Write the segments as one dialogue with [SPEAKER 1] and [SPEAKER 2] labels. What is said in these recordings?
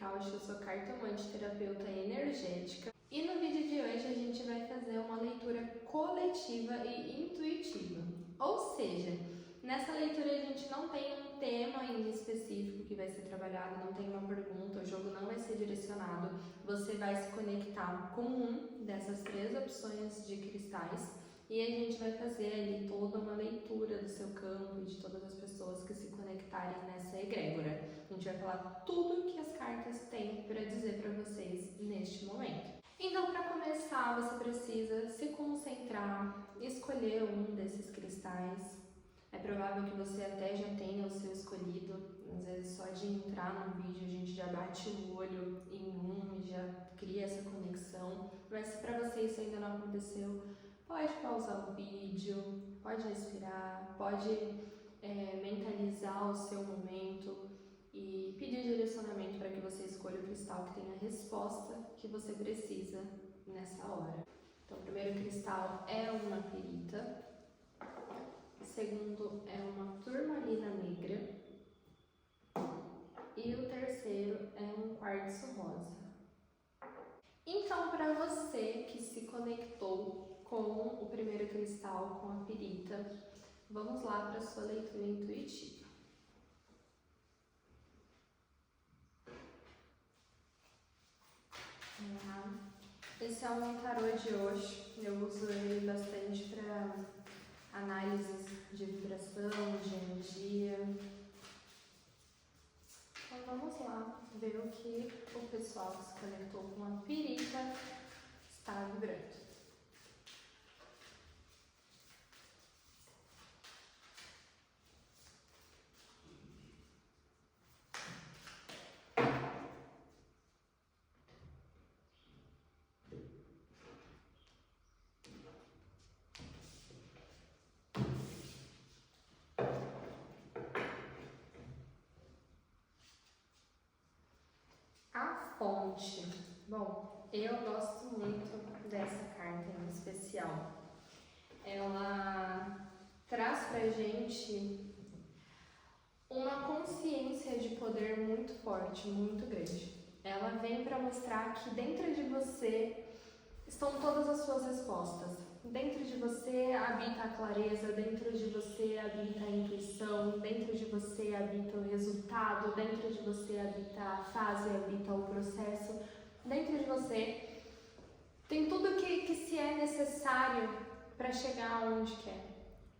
[SPEAKER 1] Caos, eu sou cartomante terapeuta energética e no vídeo de hoje a gente vai fazer uma leitura coletiva e intuitiva. Ou seja, nessa leitura a gente não tem um tema em específico que vai ser trabalhado, não tem uma pergunta, o jogo não vai ser direcionado, você vai se conectar com um dessas três opções de cristais e a gente vai fazer ali toda uma leitura do seu campo e de todas as pessoas que se conectarem nessa egrégora. A gente vai falar tudo que as cartas têm para dizer para vocês neste momento. Então, para começar, você precisa se concentrar, escolher um desses cristais. É provável que você até já tenha o seu escolhido, às vezes só de entrar no vídeo a gente já bate o olho em um e já cria essa conexão. Mas se para você isso ainda não aconteceu, pode pausar o vídeo, pode respirar, pode mentalizar o seu momento e pedir direcionamento para que você escolha o cristal que tenha a resposta que você precisa nessa hora. Então, o primeiro cristal é uma pirita, o segundo é uma turmalina negra e o terceiro é um quartzo rosa. Então, para você que se conectou com o primeiro cristal, com a pirita, vamos lá para a sua leitura intuitiva. Esse é um tarô de hoje, eu uso ele bastante para análises de vibração, de energia. Então vamos lá ver o que o pessoal que se conectou com a pirita está vibrando. A fonte. Bom, eu gosto muito dessa carta em especial. Ela traz pra gente uma consciência de poder muito forte, muito grande. Ela vem para mostrar que dentro de você estão todas as suas respostas. Dentro de você habita a clareza, dentro de você habita a intuição, dentro de você habita o resultado, dentro de você habita a fase, habita o processo. Dentro de você tem tudo que se é necessário para chegar aonde quer.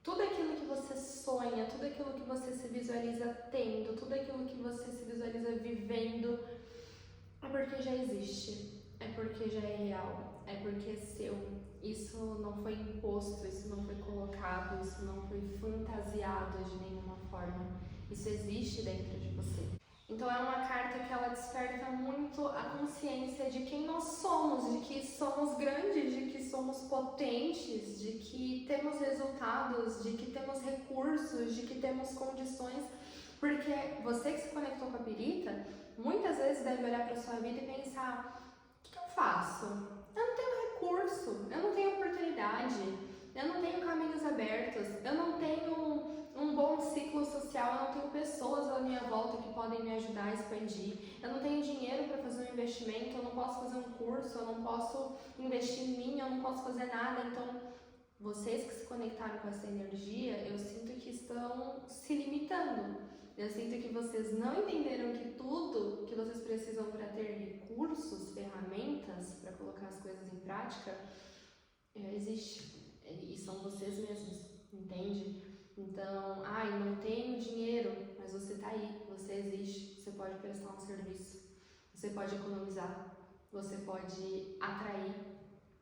[SPEAKER 1] Tudo aquilo que você sonha, tudo aquilo que você se visualiza tendo, tudo aquilo que você se visualiza vivendo, é porque já existe. É porque já é real, é porque é seu. Isso não foi imposto, isso não foi colocado, isso não foi fantasiado de nenhuma forma. Isso existe dentro de você. Então é uma carta que ela desperta muito a consciência de quem nós somos, de que somos grandes, de que somos potentes, de que temos resultados, de que temos recursos, de que temos condições. Porque você que se conectou com a pirita, muitas vezes deve olhar para sua vida e pensar: o que eu faço? Eu não tenho recurso, eu não tenho oportunidade, eu não tenho caminhos abertos, eu não tenho um bom ciclo social, eu não tenho pessoas à minha volta que podem me ajudar a expandir, eu não tenho dinheiro para fazer um investimento, eu não posso fazer um curso, eu não posso investir em mim, eu não posso fazer nada. Então, vocês que se conectaram com essa energia, eu sinto que estão se limitando. Eu sinto que vocês não entenderam que tudo que vocês precisam para ter recursos, ferramentas para colocar as coisas em prática, existe. E são vocês mesmos, entende? Então, não tenho dinheiro, mas você tá aí, você existe, você pode prestar um serviço, você pode economizar, você pode atrair,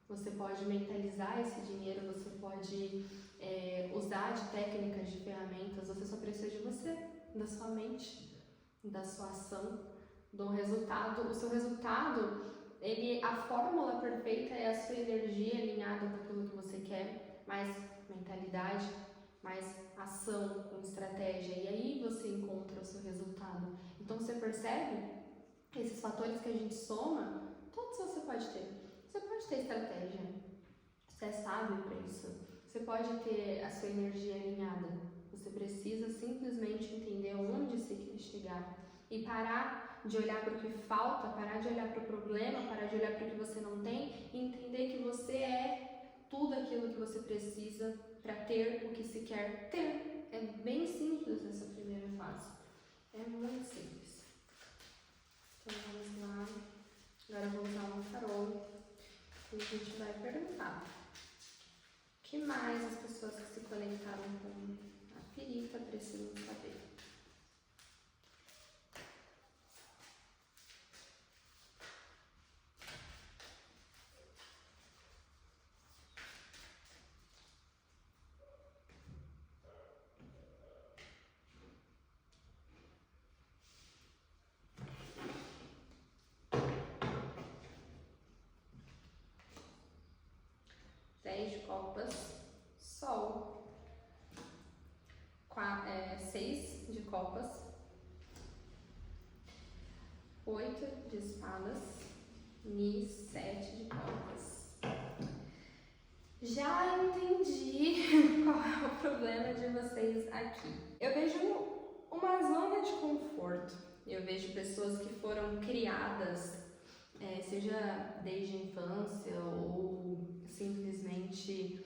[SPEAKER 1] você pode mentalizar esse dinheiro, você pode usar de técnicas, de ferramentas, você só precisa de você, da sua mente, da sua ação, do resultado. O seu resultado, a fórmula perfeita é a sua energia alinhada com aquilo que você quer, mais mentalidade, mais ação com estratégia, e aí você encontra o seu resultado. Então você percebe esses fatores que a gente soma, todos você pode ter. Você pode ter estratégia, você é sábio para isso. Você pode ter a sua energia alinhada. Você precisa simplesmente entender onde você quer chegar. e parar de olhar para o que falta, parar de olhar para o problema, parar de olhar para o que você não tem e entender que você é tudo aquilo que você precisa para ter o que se quer ter. É bem simples essa primeira fase. É muito simples. Então vamos lá. Agora eu vou usar um tarô e a gente vai perguntar. O que mais as pessoas que se conectaram com a Pirita precisam saber? Dez de copas, Sol. 6 de copas, 8 de espadas e 7 de copas. Já entendi qual é o problema de vocês aqui. Eu vejo uma zona de conforto. Eu vejo pessoas que foram criadas, seja desde a infância ou simplesmente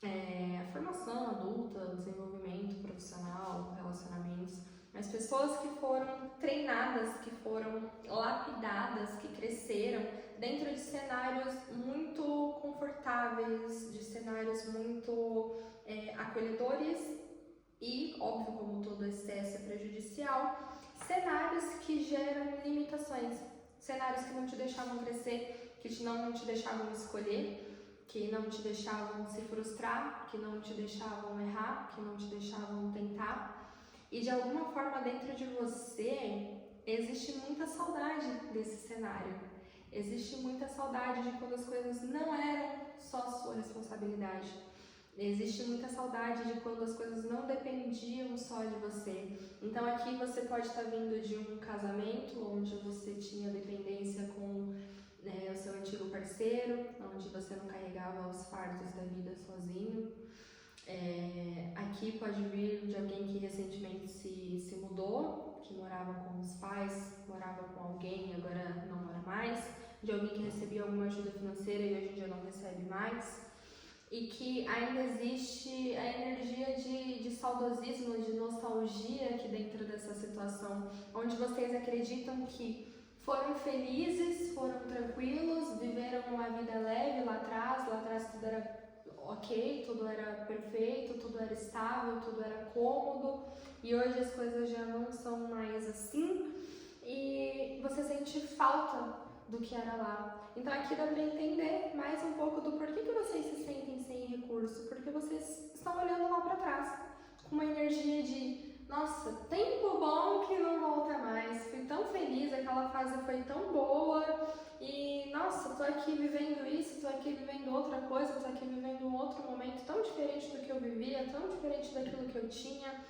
[SPEAKER 1] a formação adulta, o desenvolvimento profissional, relacionamentos, mas pessoas que foram treinadas, que foram lapidadas, que cresceram dentro de cenários muito confortáveis, de cenários muito acolhedores e, óbvio, como todo excesso é prejudicial, cenários que geram limitações, cenários que não te deixavam crescer, que não te deixavam escolher, que não te deixavam se frustrar, que não te deixavam errar, que não te deixavam tentar. E de alguma forma dentro de você existe muita saudade desse cenário. Existe muita saudade de quando as coisas não eram só sua responsabilidade. Existe muita saudade de quando as coisas não dependiam só de você. Então aqui você pode estar vindo de um casamento onde você tinha dependência com o seu antigo parceiro, onde você não carregava os fardos da vida sozinho. Aqui pode vir de alguém que recentemente se mudou, que morava com os pais, morava com alguém e agora não mora mais, de alguém que recebia alguma ajuda financeira e hoje em dia não recebe mais, e que ainda existe a energia de saudosismo, de nostalgia aqui dentro dessa situação, onde vocês acreditam que foram felizes, foram tranquilos, viveram uma vida leve lá atrás tudo era ok, tudo era perfeito, tudo era estável, tudo era cômodo, e hoje as coisas já não são mais assim, e você sente falta do que era lá. Então aqui dá para entender mais um pouco do porquê que vocês se sentem sem recurso, porque vocês estão olhando lá para trás, com uma energia de nossa, tempo bom que não volta mais, fui tão feliz, aquela fase foi tão boa e nossa, tô aqui vivendo isso, tô aqui vivendo outra coisa, tô aqui vivendo um outro momento tão diferente do que eu vivia, tão diferente daquilo que eu tinha,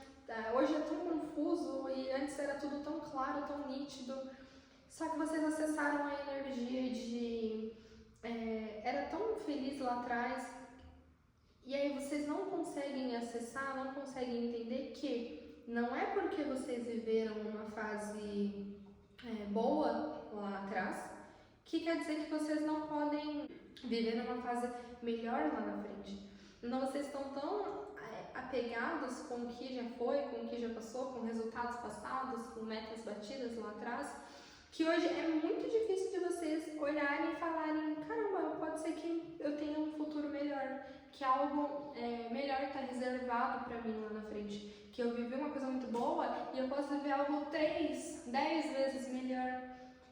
[SPEAKER 1] hoje é tão confuso e antes era tudo tão claro, tão nítido, só que vocês acessaram a energia de era tão feliz lá atrás e aí vocês não conseguem acessar, não conseguem entender que não é porque vocês viveram uma fase boa lá atrás que quer dizer que vocês não podem viver uma fase melhor lá na frente. Então vocês estão tão apegados com o que já foi, com o que já passou, com resultados passados, com metas batidas lá atrás, que hoje é muito difícil de vocês olharem e falarem, caramba, pode ser que eu tenha um futuro melhor, que algo melhor está reservado para mim lá na frente, que eu vivi uma coisa muito boa e eu posso viver algo 3, 10 vezes melhor.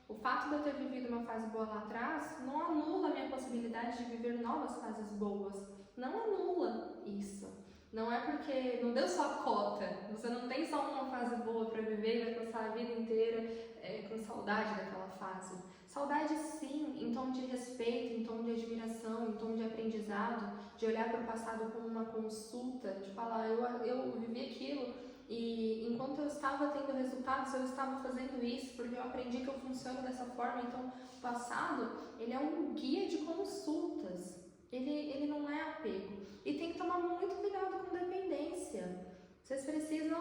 [SPEAKER 1] O fato de eu ter vivido uma fase boa lá atrás não anula a minha possibilidade de viver novas fases boas, não anula isso. Não é porque não deu só a cota, você não tem só uma fase boa para viver e vai passar a vida inteira com saudade daquela fase. Saudade sim, em tom de respeito, em tom de admiração, em tom de aprendizado, de olhar para o passado como uma consulta, de falar, eu vivi aquilo e enquanto eu estava tendo resultados, eu estava fazendo isso, porque eu aprendi que eu funciono dessa forma, então o passado, ele é um guia de consultas, ele não é apego. E tem que tomar muito cuidado com dependência. Vocês precisam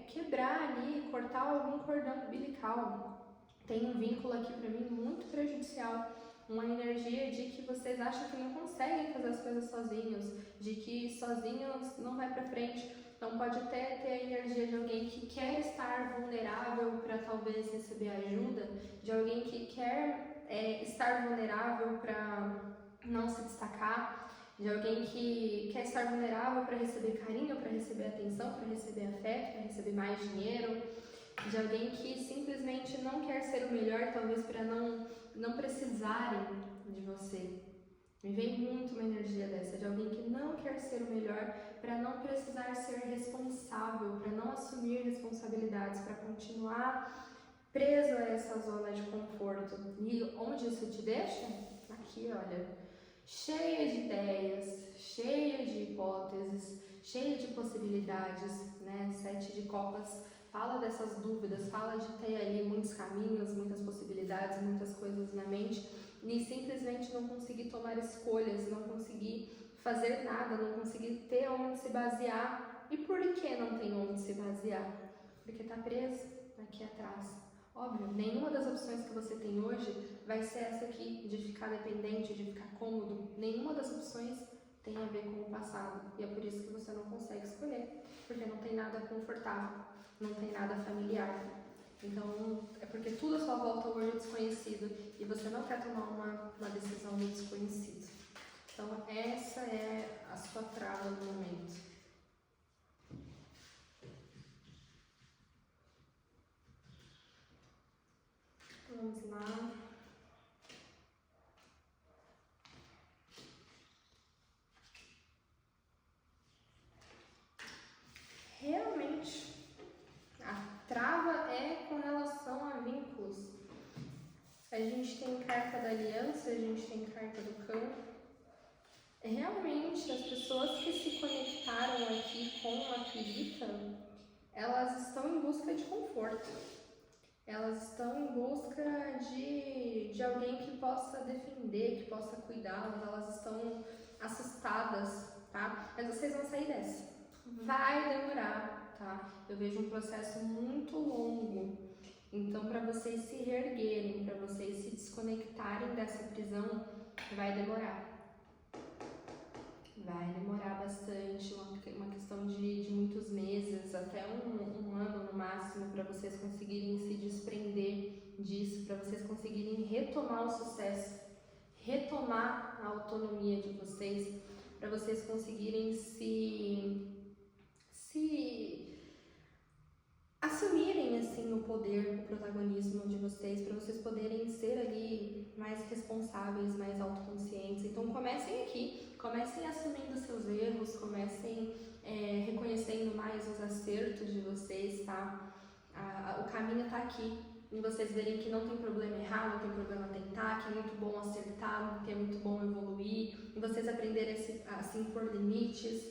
[SPEAKER 1] quebrar ali, cortar algum cordão umbilical. Tem um vínculo aqui para mim muito prejudicial, uma energia de que vocês acham que não conseguem fazer as coisas sozinhos, de que sozinhos não vai para frente. Então pode até ter a energia de alguém que quer estar vulnerável para talvez receber ajuda, de alguém que quer estar vulnerável para não se destacar, de alguém que quer estar vulnerável para receber carinho, para receber atenção, para receber afeto, para receber mais dinheiro, de alguém que simplesmente não quer ser o melhor, talvez para não precisarem de você. Me vem muito uma energia dessa, de alguém que não quer ser o melhor para não precisar ser responsável, para não assumir responsabilidades, para continuar preso a essa zona de conforto. E onde isso te deixa? Aqui, olha, cheia de ideias, cheia de hipóteses, cheia de possibilidades, né? 7 de copas fala dessas dúvidas, fala de ter ali muitos caminhos, muitas possibilidades, muitas coisas na mente, e simplesmente não conseguir tomar escolhas, não conseguir fazer nada, não conseguir ter onde se basear. E por que não tem onde se basear? Porque está preso aqui atrás. Óbvio, nenhuma das opções que você tem hoje vai ser essa aqui, de ficar dependente, de ficar cômodo. Nenhuma das opções tem a ver com o passado. E é por isso que você não consegue escolher, porque não tem nada confortável, não tem nada familiar. Então, é porque tudo à sua volta hoje é desconhecido e você não quer tomar uma decisão no desconhecido. Então, essa é a sua trava no momento. Vamos lá. Realmente, a trava é com relação a vínculos. A gente tem carta da aliança, a gente tem carta do cão. Realmente, as pessoas que se conectaram aqui com a Pirita, elas estão em busca de conforto. Elas estão em busca de alguém que possa defender, que possa cuidá-las. Elas estão assustadas, tá? Mas vocês vão sair dessa. Vai demorar, tá? Eu vejo um processo muito longo. Então, para vocês se reerguerem, para vocês se desconectarem dessa prisão, vai demorar. Vai demorar bastante, uma questão de muitos meses, até um ano no máximo, para vocês conseguirem se desprender disso, para vocês conseguirem retomar o sucesso, retomar a autonomia de vocês, para vocês conseguirem se assumirem assim o poder, o protagonismo de vocês, para vocês poderem ser ali mais responsáveis, mais autoconscientes. Então comecem aqui, comecem assumindo seus erros, comecem reconhecendo mais os acertos de vocês, tá? O caminho tá aqui, em vocês verem que não tem problema errar, não tem problema tentar, que é muito bom acertar, que é muito bom evoluir, e vocês aprenderem a se impor limites,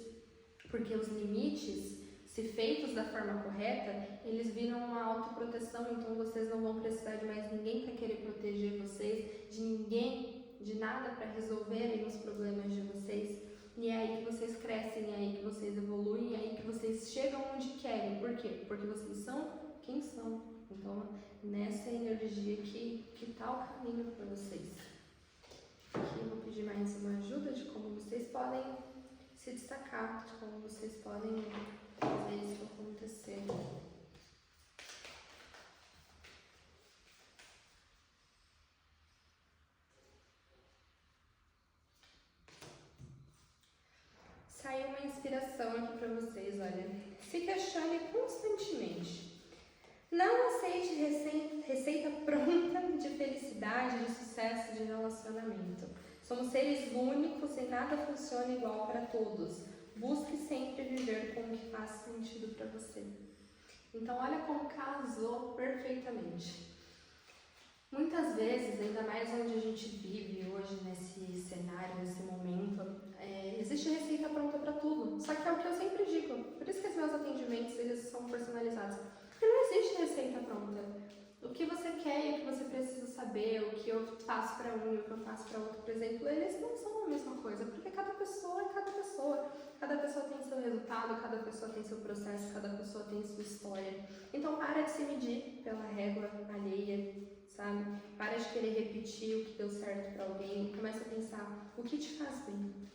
[SPEAKER 1] porque os limites, se feitos da forma correta, eles viram uma autoproteção, então vocês não vão precisar de mais ninguém para querer proteger vocês, de ninguém, de nada para resolverem os problemas de vocês. E é aí que vocês crescem, é aí que vocês evoluem, é aí que vocês chegam onde querem. Por quê? Porque vocês são quem são. Então, nessa energia que tá o caminho para vocês. Aqui eu vou pedir mais uma ajuda de como vocês podem se destacar, de como vocês podem fazer isso acontecer. Saiu uma inspiração aqui para vocês, olha. Se questione constantemente. Não aceite receita pronta de felicidade, de sucesso, de relacionamento. Somos seres únicos e nada funciona igual para todos. Busque sempre viver com o que faz sentido para você. Então, olha como casou perfeitamente. Muitas vezes, ainda mais onde a gente vive hoje, nesse cenário, nesse momento, existe receita pronta para tudo. Só que é o que eu sempre digo, por isso que os meus atendimentos eles são personalizados. Porque não existe receita pronta. O que você quer e o que você precisa saber saber o que eu faço para um e o que eu faço para outro, por exemplo, eles não são a mesma coisa, porque cada pessoa é cada pessoa. Cada pessoa tem seu resultado, cada pessoa tem seu processo, cada pessoa tem sua história. Então para de se medir pela régua alheia, sabe? Para de querer repetir o que deu certo para alguém, começa a pensar o que te faz bem,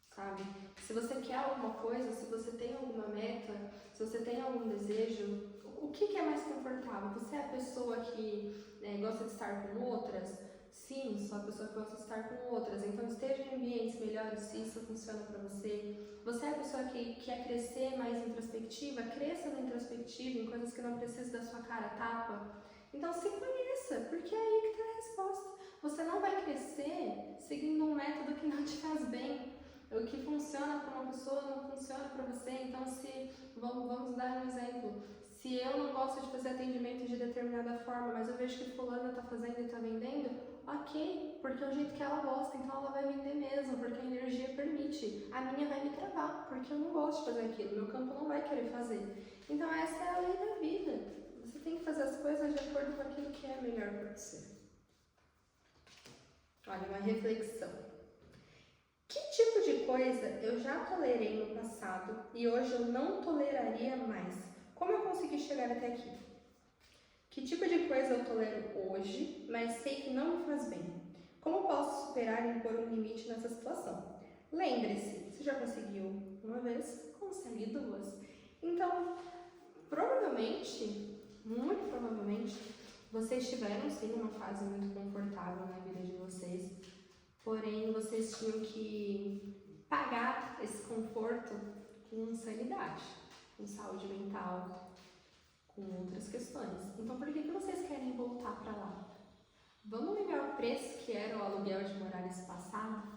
[SPEAKER 1] sabe? Se você quer alguma coisa, se você tem alguma meta, se você tem algum desejo, o que é mais confortável? Você é a pessoa que gosta de estar com outras? Sim, sou a pessoa que gosta de estar com outras. Então esteja em ambientes melhores se isso funciona para você. Você é a pessoa que quer crescer mais introspectiva? Cresça na introspectiva, em coisas que não precisam da sua cara tapa. Então se conheça, porque é aí que está a resposta. Você não vai crescer seguindo um método que não te faz bem. O que funciona para uma pessoa não funciona para você. Então vamos dar um exemplo. Se eu não gosto de fazer atendimento de determinada forma, mas eu vejo que fulana está fazendo e está vendendo, ok, porque é o jeito que ela gosta, então ela vai vender mesmo, porque a energia permite. A minha vai me travar, porque eu não gosto de fazer aquilo, meu campo não vai querer fazer. Então essa é a lei da vida. Você tem que fazer as coisas de acordo com aquilo que é melhor para você. Olha, uma reflexão. Que tipo de coisa eu já tolerei no passado e hoje eu não toleraria mais? Como eu consegui chegar até aqui? Que tipo de coisa eu tolero hoje, mas sei que não me faz bem? Como posso superar e impor um limite nessa situação? Lembre-se, você já conseguiu uma vez, consegue duas. Então, provavelmente, muito provavelmente, vocês tiveram sim uma fase muito confortável na vida de vocês, porém vocês tinham que pagar esse conforto com sanidade, com saúde mental, com outras questões. Então por que vocês querem voltar para lá? Vamos lembrar o preço que era o aluguel de morar nesse passado?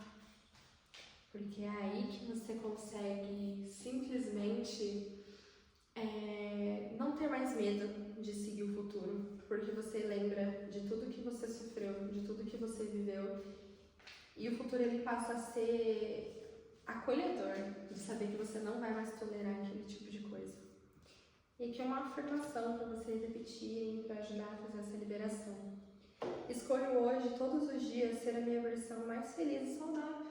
[SPEAKER 1] Porque é aí que você consegue simplesmente não ter mais medo de seguir o futuro, porque você lembra de tudo que você sofreu, de tudo que você viveu, e o futuro ele passa a ser acolhedor, de saber que você não vai mais tolerar aquele tipo de coisa. E aqui é uma afirmação para vocês repetirem, para ajudar a fazer essa liberação. Escolho hoje, todos os dias, ser a minha versão mais feliz e saudável.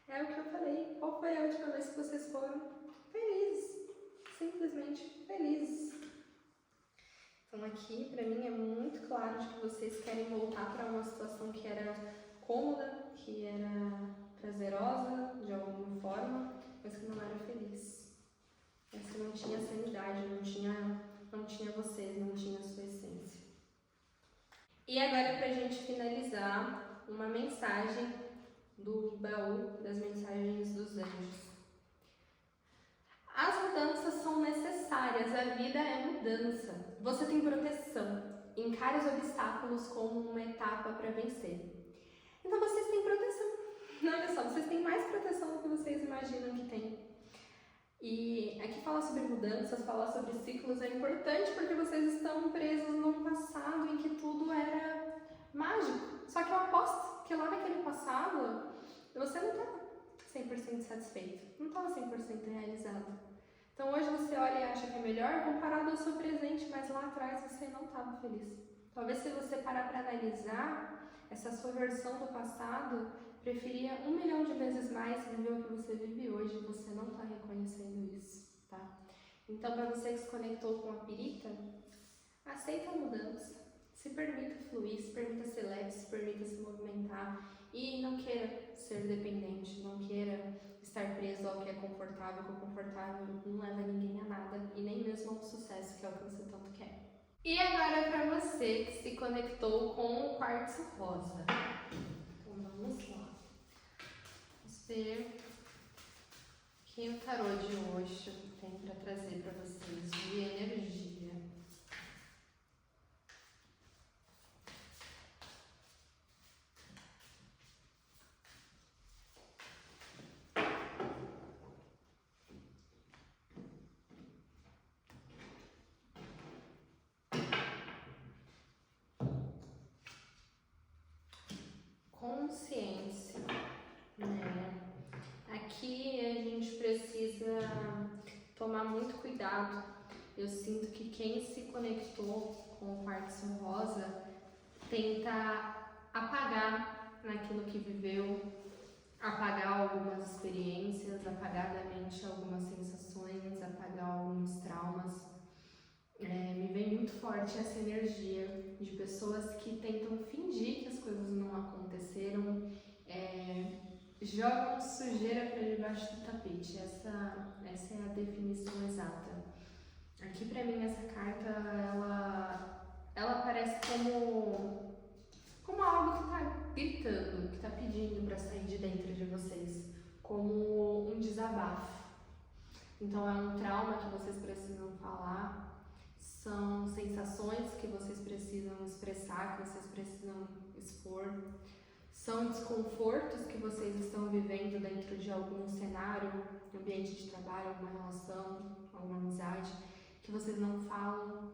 [SPEAKER 1] É o que eu falei. Qual foi a última vez que vocês foram felizes? Simplesmente felizes. Então aqui, para mim, é muito claro de que vocês querem voltar para uma situação que era cômoda, que era prazerosa de alguma forma, mas que não era feliz. Mas que não tinha sanidade, não tinha vocês, não tinha a sua essência. E agora, para a gente finalizar, uma mensagem do baú das mensagens dos anjos. As mudanças são necessárias, a vida é mudança. Você tem proteção. Encare os obstáculos como uma etapa para vencer. Então vocês têm proteção. Olha só, vocês têm mais proteção do que vocês imaginam que tem. E aqui falar sobre mudanças, falar sobre ciclos é importante porque vocês estão presos num passado em que tudo era mágico. Só que eu aposto que lá naquele passado você não estava 100% satisfeito, não estava 100% realizado. Então hoje você olha e acha que é melhor comparado ao seu presente, mas lá atrás você não estava feliz. Talvez se você parar para analisar essa sua versão do passado, preferia 1 milhão de vezes mais viver o que você vive hoje e você não está reconhecendo isso, tá? Então, para você que se conectou com a pirita, aceita a mudança, se permita fluir, se permita ser leve, se permita se movimentar e não queira ser dependente, não queira estar preso ao que é confortável, porque o confortável não leva ninguém a nada e nem mesmo ao sucesso que é o que você tanto quer. E agora para você que se conectou com o quartzo rosa. Então vamos lá. Vamos ver o que o tarô de hoje tem para trazer para vocês de energia. Consciência, né? Aqui a gente precisa tomar muito cuidado. Eu sinto que quem se conectou com o quartzo rosa tenta apagar naquilo que viveu, apagar algumas experiências, apagar da mente algumas sensações, apagar alguns traumas. Me vem muito forte essa energia de pessoas que tentam fingir que as coisas não aconteceram, jogam sujeira para debaixo do tapete. Essa é a definição exata. Aqui pra mim essa carta, ela aparece como algo que tá gritando, que tá pedindo para sair de dentro de vocês, como um desabafo. Então é um trauma que vocês precisam falar, são sensações que vocês precisam expressar, que vocês precisam expor, são desconfortos que vocês estão vivendo dentro de algum cenário, ambiente de trabalho, alguma relação, alguma amizade, que vocês não falam,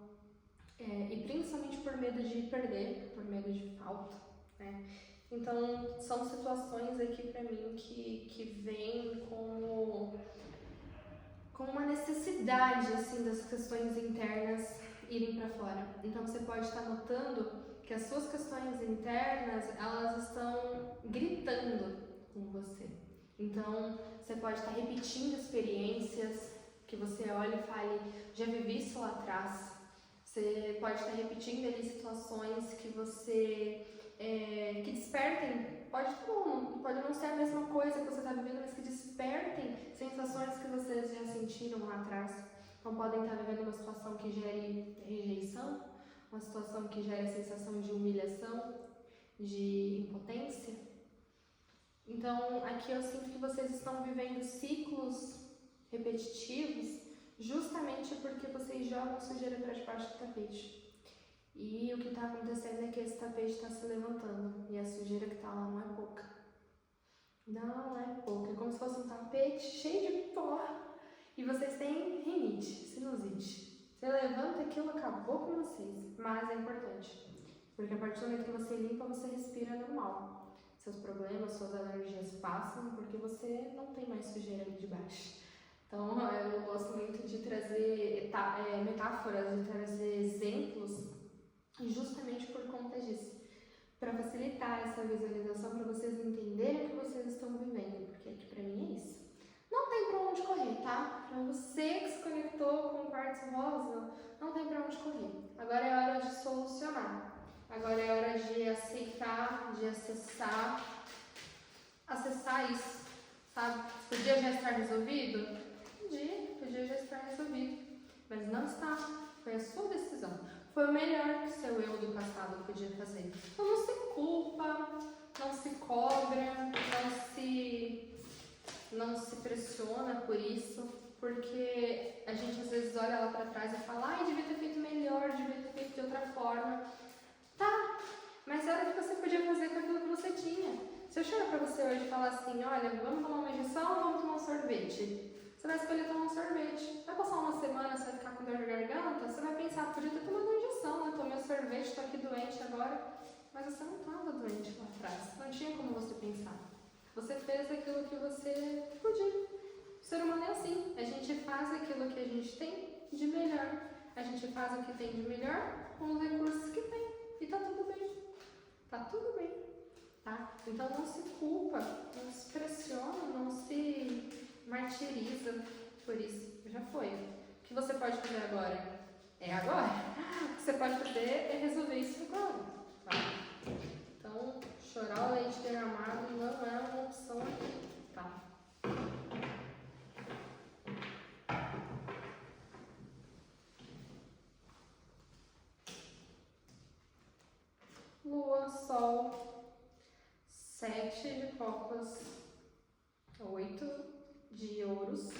[SPEAKER 1] e principalmente por medo de perder, por medo de falta, né? Então são situações aqui pra mim que vêm com uma necessidade assim das questões internas irem para fora. Então você pode estar notando que as suas questões internas, elas estão gritando com você. Então você pode estar repetindo experiências que você olha e fale, já vivi isso lá atrás. Você pode estar repetindo ali situações que você que despertem, pode não ser a mesma coisa que você está vivendo, mas que despertem sensações que vocês já sentiram lá atrás. Então podem estar vivendo uma situação que gere rejeição, uma situação que gere sensação de humilhação, de impotência. Então aqui eu sinto que vocês estão vivendo ciclos repetitivos justamente porque vocês jogam sujeira para debaixo do tapete. E o que está acontecendo é que esse tapete está se levantando e a sujeira que está lá não é pouca. Não é pouca, é como se fosse um tapete cheio de pó e vocês têm rinite, sinusite. Você levanta aquilo, acabou com vocês, mas é importante, porque a partir do momento que você limpa, você respira normal. Seus problemas, suas alergias passam porque você não tem mais sujeira ali de baixo. Então eu gosto muito de trazer metáforas, de trazer exemplos justamente por conta disso, para facilitar essa visualização, para vocês entenderem o que vocês estão vivendo, porque aqui pra mim é isso. Não tem pra onde correr, tá? Pra você que se conectou com o quartzo rosa, não tem pra onde correr. Agora é hora de solucionar. Agora é hora de aceitar, de acessar isso, sabe? Podia já estar resolvido? Podia já estar resolvido, mas não está. Foi a sua decisão. Foi o melhor que seu eu do passado podia fazer. Então não se culpa, não se cobra, não se pressiona por isso, porque a gente às vezes olha lá pra trás e fala, ai, devia ter feito melhor, devia ter feito de outra forma. Tá, mas era o que você podia fazer com aquilo que você tinha. Se eu chegar pra você hoje e falar assim, olha, vamos tomar uma injeção ou vamos tomar um sorvete? Você vai escolher tomar um sorvete. Vai passar uma semana, você vai ficar com dor de garganta, você vai pensar, podia ter tomado uma injeção, né? Tomei o sorvete, tô aqui doente agora. Mas você não estava doente lá atrás, não tinha como você pensar. Você fez aquilo que você podia. O ser humano é assim, a gente faz aquilo que a gente tem de melhor. A gente faz o que tem de melhor com os recursos que tem. E tá tudo bem. Tá tudo bem. Tá? Então não se culpa, não se pressiona, não se martiriza por isso. Já foi. O que você pode fazer agora? É agora. O que você pode fazer é resolver isso agora. Tá? Então, chorar o leite derramado não é uma opção aqui. Tá? Lua, Sol, 7 de copas, 8 de ouros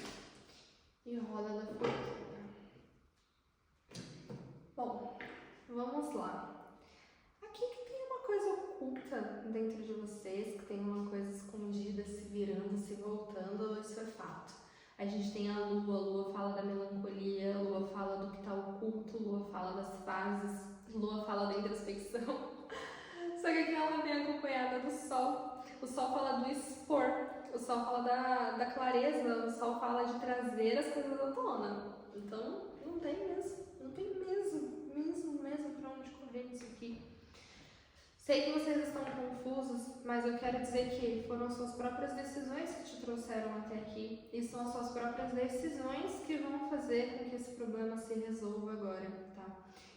[SPEAKER 1] e roda da fortuna. Bom, vamos lá. Aqui que tem uma coisa oculta dentro de vocês, que tem uma coisa escondida, se virando, se voltando, isso é fato. A gente tem a Lua fala da melancolia, a Lua fala do que está oculto, a Lua fala das fases, a Lua fala da introspecção. Só que aqui ela vem acompanhada do Sol. O Sol fala do expor, o Sol fala da clareza, o Sol fala de trazer as coisas à tona. Então, não tem mesmo pra onde correr isso aqui. mas eu quero dizer que foram as suas próprias decisões que te trouxeram até aqui e são as suas próprias decisões que vão fazer com que esse problema se resolva agora, tá?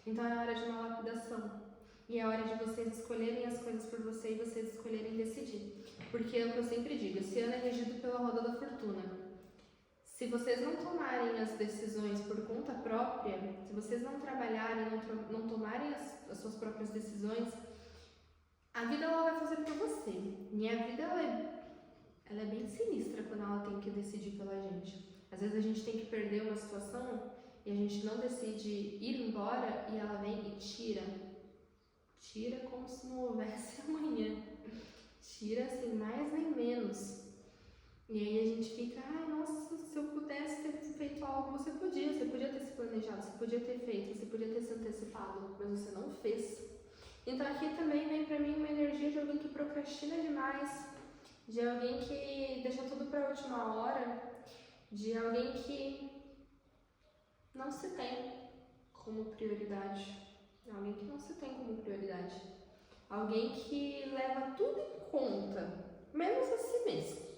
[SPEAKER 1] Então é hora de uma lapidação e é hora de vocês escolherem as coisas por você e vocês escolherem decidir, porque é o que eu sempre digo, esse ano é regido pela roda da fortuna. Se vocês não tomarem as decisões por conta própria, se vocês não trabalharem, não tomarem as suas próprias decisões, a vida ela vai fazer por você. E a vida ela é bem sinistra quando ela tem que decidir pela gente. Às vezes a gente tem que perder uma situação e a gente não decide ir embora e ela vem e tira. Tira como se não houvesse amanhã. Tira assim, mais nem menos. E aí a gente fica, ai nossa, se eu pudesse ter feito algo, você podia ter se planejado, você podia ter feito, você podia ter se antecipado, mas você não fez. Então aqui também vem pra mim uma energia de alguém que procrastina demais, de alguém que deixa tudo pra última hora, de alguém que não se tem como prioridade, alguém que não se tem como prioridade, alguém que leva tudo em conta, menos a si mesmo.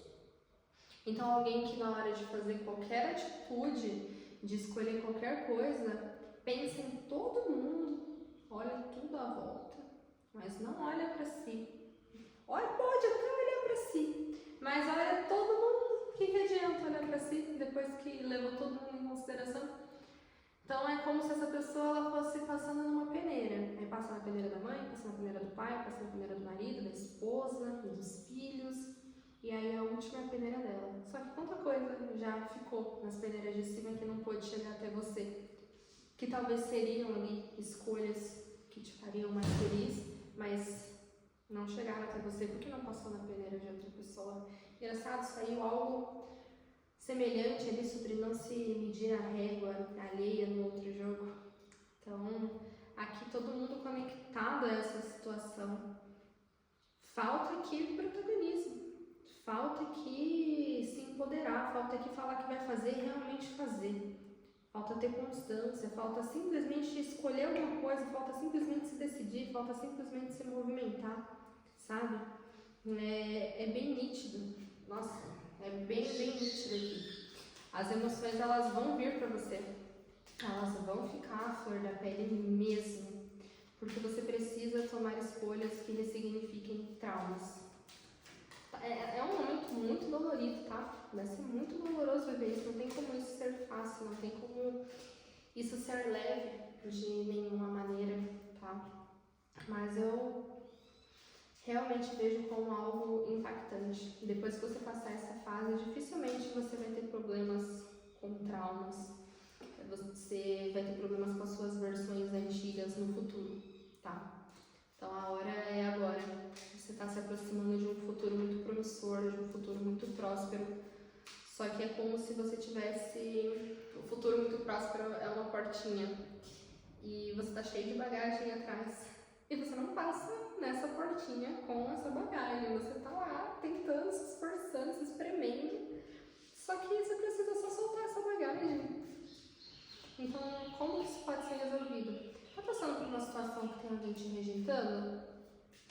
[SPEAKER 1] Então alguém que na hora de fazer qualquer atitude, de escolher qualquer coisa, pensa em todo mundo, olha tudo à volta, mas não olha para si. Olha, pode até olhar para si, mas olha todo mundo, o que adianta olhar para si depois que levou todo mundo em consideração? Então é como se essa pessoa ela fosse passando numa peneira, aí passa na peneira da mãe, passa na peneira do pai, passa na peneira do marido, da esposa, dos filhos, e aí a última é a peneira dela. Só que quanta coisa já ficou nas peneiras de cima que não pôde chegar até você, que talvez seriam ali escolhas que te fariam mais feliz, mas não chegaram até você porque não passou na peneira de outra pessoa. Engraçado, saiu algo semelhante ali sobre não se medir a régua alheia no outro jogo. Então, aqui todo mundo conectado a essa situação. Falta aqui protagonismo. Falta aqui se empoderar, falta aqui falar que vai fazer e realmente fazer. Falta ter constância, falta simplesmente escolher alguma coisa, falta simplesmente se decidir, falta simplesmente se movimentar, sabe? É bem nítido. Nossa, é bem nítido aqui. As emoções, elas vão vir pra você. Elas vão ficar à flor da pele mesmo. Porque você precisa tomar escolhas que ressignifiquem traumas. É um momento muito dolorido, tá? Vai ser muito doloroso viver isso, não tem como isso ser fácil, não tem como isso ser leve de nenhuma maneira, tá? Mas eu realmente vejo como algo impactante. Depois que você passar essa fase, dificilmente você vai ter problemas com traumas, você vai ter problemas com as suas versões antigas no futuro, tá? Então a hora é agora. Você está se aproximando de um futuro muito promissor, de um futuro muito próspero. Só que é como se você tivesse... O futuro muito próspero é uma portinha e você está cheio de bagagem atrás. E você não passa nessa portinha com essa bagagem. Você está lá tentando, se esforçando, se espremendo. Só que você precisa só soltar essa bagagem. Então, como isso pode ser resolvido? Tá passando por uma situação que tem alguém te rejeitando?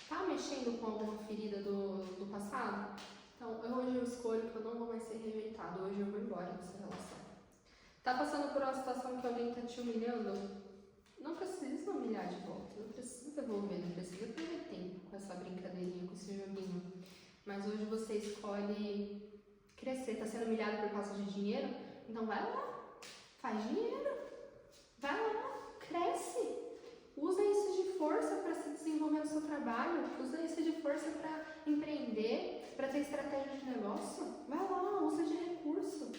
[SPEAKER 1] Tá mexendo com alguma ferida do passado? Então, hoje eu escolho que eu não vou mais ser rejeitado. Hoje eu vou embora dessa relação. Tá passando por uma situação que alguém tá te humilhando? Não precisa humilhar de volta. Não precisa devolver. Não precisa perder tempo com essa brincadeirinha, com esse joguinho. Mas hoje você escolhe crescer. Tá sendo humilhado por causa de dinheiro? Então vai lá. Faz dinheiro. Vai lá. Cresce. Usa isso de força para se desenvolver no seu trabalho, usa isso de força para empreender, para ter estratégia de negócio. Vai lá, usa de recurso,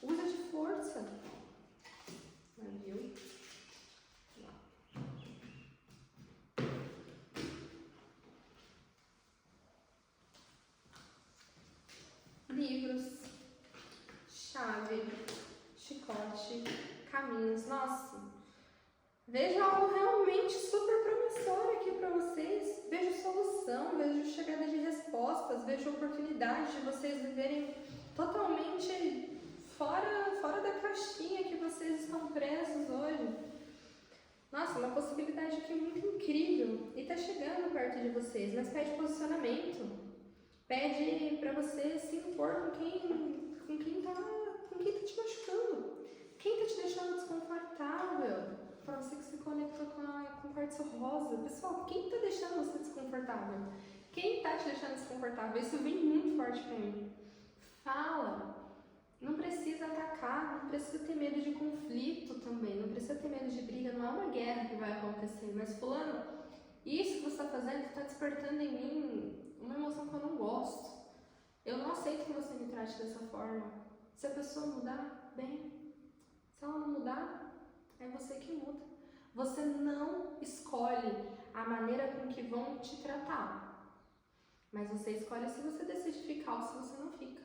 [SPEAKER 1] usa de força. Viu? Livros, chave, chicote, caminhos. Nossa! Vejo algo realmente super promissor aqui para vocês. Vejo solução, vejo chegada de respostas, vejo oportunidade de vocês viverem totalmente fora da caixinha que vocês estão presos hoje. Nossa, uma possibilidade aqui muito incrível e tá chegando perto de vocês, mas pede posicionamento, pede para você se impor com quem tá te machucando, quem tá te deixando desconfortável, para você que se conectou com o quartzo rosa. Pessoal, quem tá deixando você desconfortável? Quem tá te deixando desconfortável? Isso vem muito forte para mim. Fala. Não precisa atacar, não precisa ter medo de conflito também, não precisa ter medo de briga, não é uma guerra que vai acontecer, mas fulano, isso que você está fazendo está despertando em mim uma emoção que eu não gosto. Eu não aceito que você me trate dessa forma. Se a pessoa mudar, bem. Se ela não mudar, é você que muda. Você não escolhe a maneira com que vão te tratar, mas você escolhe se você decide ficar ou se você não fica.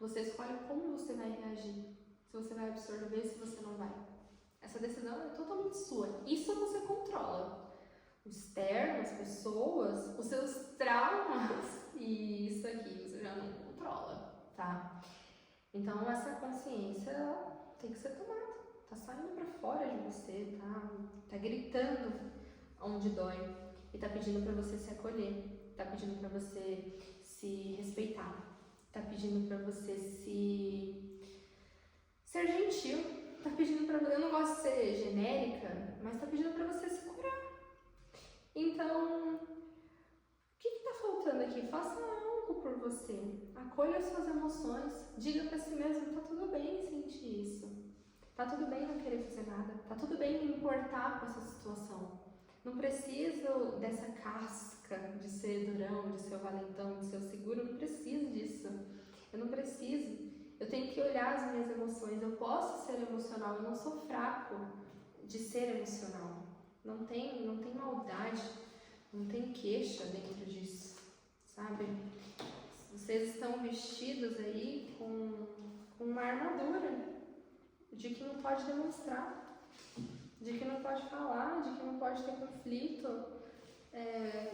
[SPEAKER 1] Você escolhe como você vai reagir, se você vai absorver, se você não vai. Essa decisão é totalmente sua. Isso você controla. O externo, as pessoas, os seus traumas, e isso aqui você já não controla, tá? Então essa consciência tem que ser tomada. Tá saindo pra fora de você, tá gritando onde dói. E tá pedindo pra você se acolher, tá pedindo pra você se respeitar. Tá pedindo pra você ser gentil, tá pedindo pra você, eu não gosto de ser genérica, mas tá pedindo pra você se curar. Então, o que tá faltando aqui? Faça algo por você, acolha as suas emoções, diga pra si mesmo, tá tudo bem sentir isso, tá tudo bem não querer fazer nada, tá tudo bem me importar com essa situação. Não preciso dessa casca de ser durão, de ser o valentão, de ser o seguro, eu não preciso disso. Eu não preciso. Eu tenho que olhar as minhas emoções. Eu posso ser emocional, eu não sou fraco de ser emocional. Não tem maldade, não tem queixa dentro disso, sabe? Vocês estão vestidos aí com uma armadura de que não pode demonstrar, de que não pode falar, de que não pode ter conflito.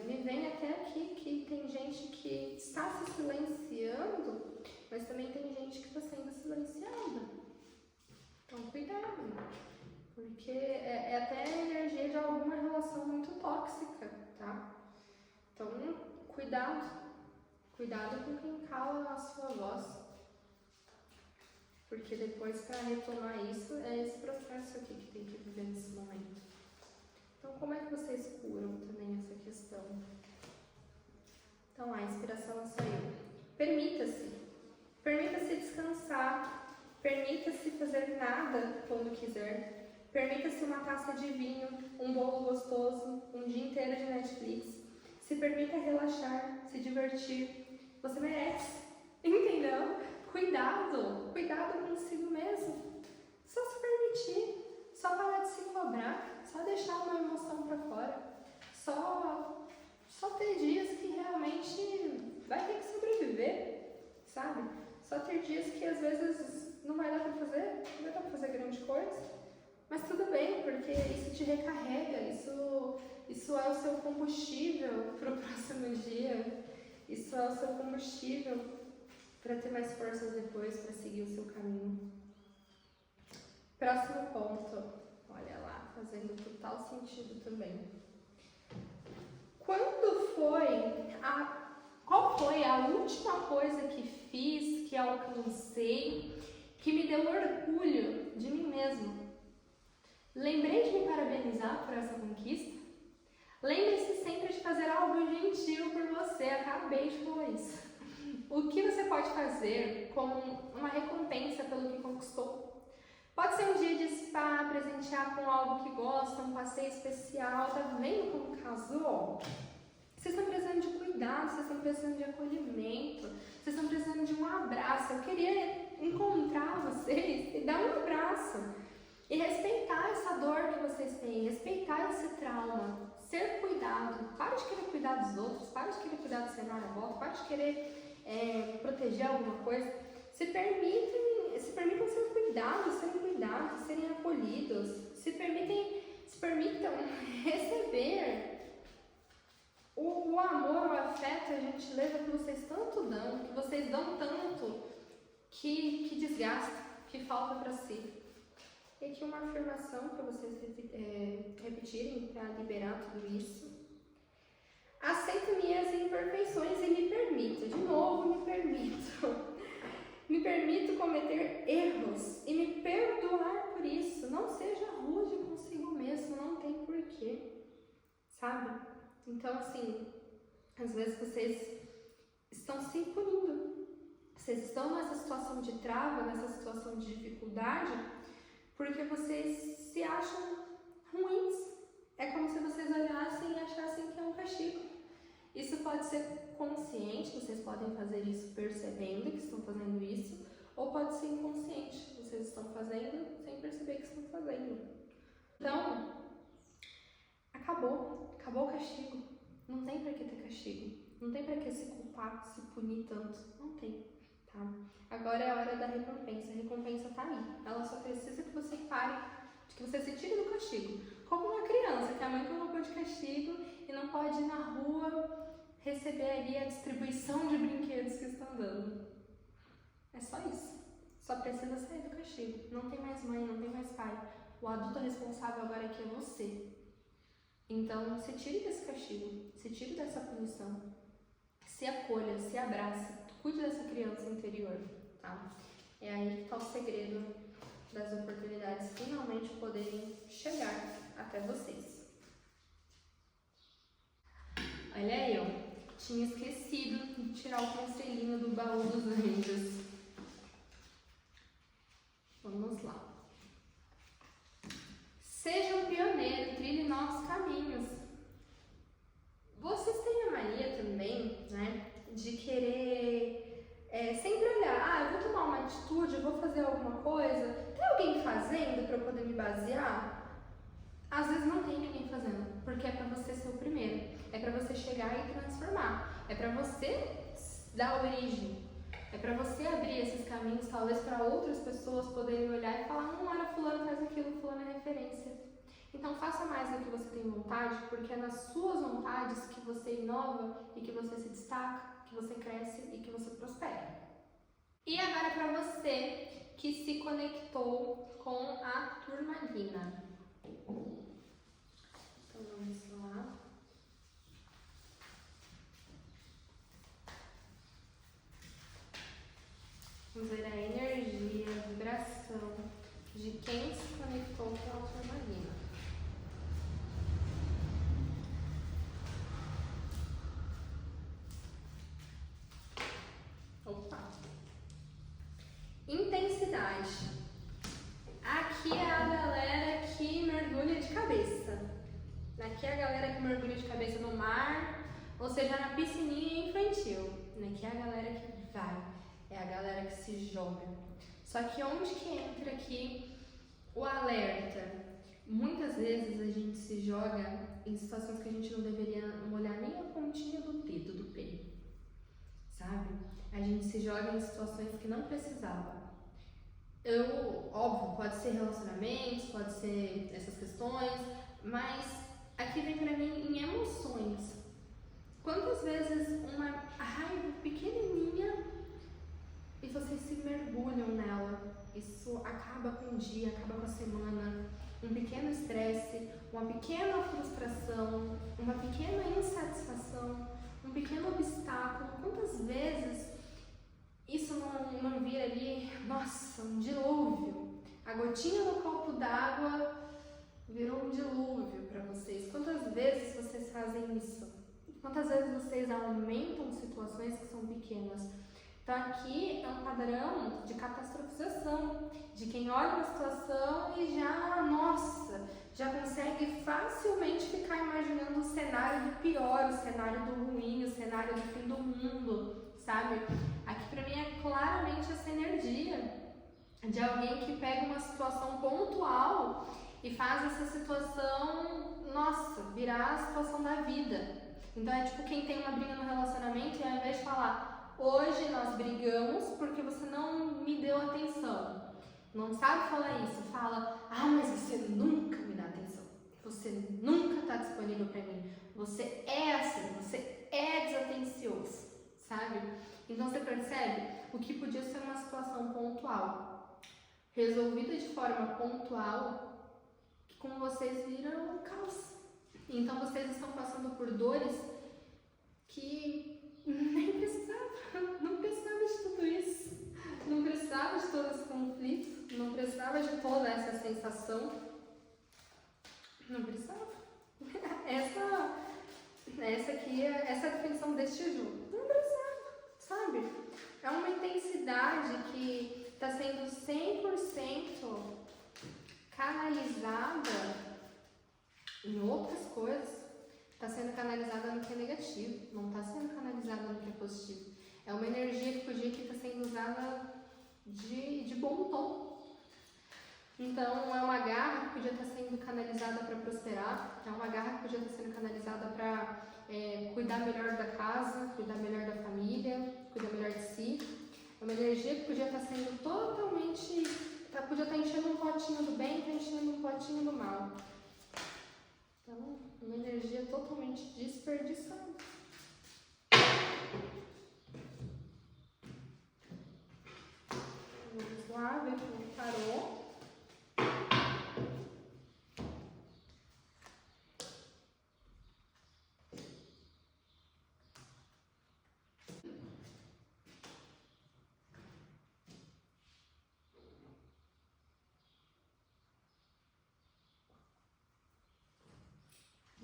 [SPEAKER 1] Me vem até aqui que tem gente que está se silenciando, mas também tem gente que está sendo silenciada. Então cuidado, porque é até a energia de alguma relação muito tóxica, tá? Então cuidado com quem cala a sua voz, porque depois para retomar isso é esse processo aqui que tem que viver nesse momento. Então, como é que vocês curam também essa questão? Então, a inspiração saiu. Permita-se descansar, permita-se fazer nada quando quiser, permita-se uma taça de vinho, um bolo gostoso, um dia inteiro de Netflix, se permita relaxar, se divertir, você merece, entendeu? Cuidado consigo mesmo, só se permitir. Só parar de se cobrar, só deixar uma emoção pra fora, só ter dias que realmente vai ter que sobreviver, sabe? Só ter dias que às vezes não vai dar pra fazer, não vai dar pra fazer grande coisa, mas tudo bem, porque isso te recarrega, isso é o seu combustível pro próximo dia, isso é o seu combustível para ter mais forças depois para seguir o seu caminho. Próximo ponto, olha lá, fazendo total sentido também. Qual foi a última coisa que fiz, que alcancei, que me deu orgulho de mim mesmo? Lembrei de me parabenizar por essa conquista? Lembre-se sempre de fazer algo gentil por você, acabei de falar isso. O que você pode fazer como uma recompensa pelo que conquistou? Pode ser um dia de spa, presentear com algo que gosta, um passeio especial, tá vendo como casou? Vocês estão precisando de cuidado, vocês estão precisando de acolhimento, vocês estão precisando de um abraço. Eu queria encontrar vocês e dar um abraço. E respeitar essa dor que vocês têm, respeitar esse trauma, ser cuidado. Para de querer cuidar dos outros, para de querer cuidar do cenário à volta, para de querer proteger alguma coisa. Se permitam ser cuidados, serem acolhidos, se permitam receber o amor, o afeto, a gentileza que vocês tanto dão, que vocês dão tanto, que desgasta, que falta para si. E aqui uma afirmação para vocês repetirem refletirem para liberar tudo isso. Aceito minhas imperfeições e me permito, de novo me permito. Me permito cometer erros e me perdoar por isso. Não seja rude consigo mesmo, não tem porquê, sabe? Então, assim, às vezes vocês estão se punindo. Vocês estão nessa situação de trava, nessa situação de dificuldade, porque vocês se acham ruins. É como se vocês olhassem e achassem que é um castigo. Isso pode ser consciente, vocês podem fazer isso percebendo que estão fazendo isso, ou pode ser inconsciente, vocês estão fazendo sem perceber que estão fazendo. Então, acabou o castigo. Não tem pra que ter castigo, não tem pra que se culpar, se punir tanto, não tem, tá? Agora é a hora da recompensa, a recompensa tá aí, ela só precisa que você pare, que você se tire do castigo. Como uma criança que a mãe colocou de castigo e não pode ir na rua receber ali a distribuição de brinquedos que estão dando. É só isso. Só precisa sair do castigo. Não tem mais mãe, não tem mais pai. O adulto responsável agora aqui é você. Então, se tire desse castigo, se tire dessa punição. Se acolha, se abrace, cuide dessa criança interior, tá? É aí que está o segredo das oportunidades finalmente poderem chegar até vocês. Olha aí, ó. Tinha esquecido de tirar o conselhinho do baú dos anjos. Vamos lá. Seja um pioneiro, trilhe novos caminhos. Vocês têm a mania também, né, de querer sempre olhar, eu vou tomar uma atitude, eu vou fazer alguma coisa, tem alguém fazendo para eu poder me basear? Às vezes não tem ninguém fazendo, porque é para você ser o primeiro, é para você chegar e transformar, é para você dar origem, é para você abrir esses caminhos, talvez para outras pessoas poderem olhar e falar, olha, fulano faz aquilo, fulano é referência. Então faça mais do que você tem vontade, porque é nas suas vontades que você inova e que você se destaca, que você cresce e que você prospera. E agora para você que se conectou com a turmalina. Então vamos lá. Vamos ver a energia, a vibração de quem se conectou com a turmalina. Opa! Intensidade. Aqui é a galera que mergulha de cabeça. Aqui é a galera que mergulha de cabeça no mar, ou seja, na piscininha infantil. Aqui é a galera que vai, é a galera que se joga. Só que onde que entra aqui o alerta? Muitas vezes a gente se joga em situações que a gente não deveria molhar nem a pontinha do dedo do pé, sabe? A gente se joga em situações que não precisava. Óbvio, pode ser relacionamentos, pode ser essas questões, mas aqui vem pra mim em emoções. Quantas vezes uma raiva pequenininha e vocês se mergulham nela? Isso acaba com o dia, acaba com a semana. Um pequeno estresse, uma pequena frustração, uma pequena insatisfação, um pequeno obstáculo. Quantas vezes isso não vira ali, nossa, um dilúvio? A gotinha no copo d'água virou um dilúvio para vocês. Quantas vezes vocês fazem isso? Quantas vezes vocês aumentam situações que são pequenas? Então aqui é um padrão de catastrofização, de quem olha uma situação e já consegue facilmente ficar imaginando o cenário do pior, o cenário do ruim, o cenário do fim do mundo, sabe? Aqui pra mim é claramente essa energia de alguém que pega uma situação pontual e faz essa situação, virar a situação da vida. Então é tipo quem tem uma briga no relacionamento e ao invés de falar, hoje nós brigamos porque você não me deu atenção. Não sabe falar isso, fala, mas você nunca me dá atenção. Você nunca está disponível para mim. Você é assim, você é desatencioso, sabe? Então você percebe o que podia ser uma situação pontual, resolvida de forma pontual, que com vocês vira um caos. Então vocês estão passando por dores que nem precisava, não precisava de tudo isso, não precisava de todo esse conflito, não precisava de toda essa sensação, não precisava. Essa aqui é essa definição deste jogo. Não precisava, sabe? É uma intensidade que está sendo 100% canalizada em outras coisas. Está sendo canalizada no que é negativo, não está sendo canalizada no que é positivo. É uma energia que podia estar sendo usada de bom tom. Então, é uma garra que podia estar sendo canalizada para prosperar, é uma garra que podia estar sendo canalizada para cuidar melhor da casa, cuidar melhor da família, cuidar melhor de si. É uma energia que podia estar sendo totalmente... podia estar enchendo um potinho do bem, está enchendo um potinho do mal. Então, uma energia totalmente desperdiçada. Vamos lá, ver como parou.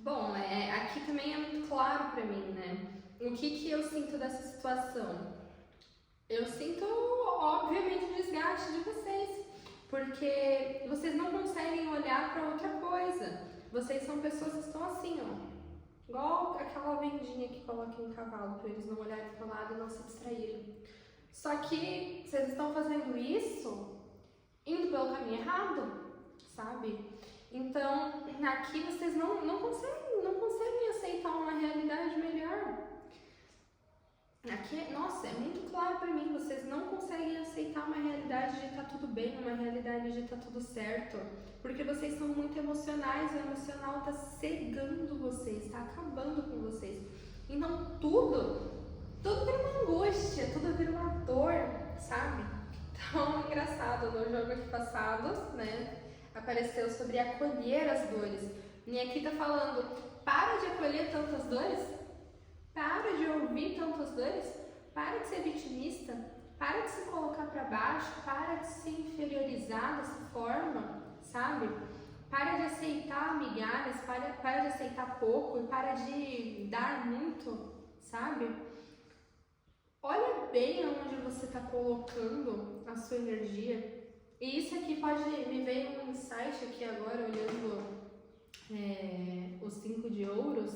[SPEAKER 1] Bom, aqui também é muito claro pra mim, né? O que eu sinto dessa situação? Eu sinto, obviamente, o desgaste de vocês, porque vocês não conseguem olhar pra outra coisa. Vocês são pessoas que estão assim, ó, igual aquela vendinha que coloca em cavalo, pra eles não olharem pro lado e não se distraírem. Só que vocês estão fazendo isso indo pelo caminho errado, sabe? Então, aqui vocês não conseguem aceitar uma realidade melhor. Aqui, nossa, é muito claro pra mim, vocês não conseguem aceitar uma realidade de estar tudo bem, uma realidade de estar tudo certo, porque vocês são muito emocionais, o emocional tá cegando vocês, tá acabando com vocês. Então, tudo vira uma angústia, tudo vira uma dor, sabe? Então, engraçado, no jogo aqui passado, né? Apareceu sobre acolher as dores. E aqui tá falando, para de acolher tantas dores, para de ouvir tantas dores, para de ser vitimista, para de se colocar para baixo, para de se inferiorizar dessa forma, sabe? Para de aceitar migalhas, para de aceitar pouco e para de dar muito, sabe? Olha bem onde você está colocando a sua energia. E isso aqui me veio um insight aqui agora, olhando os 5 de ouros.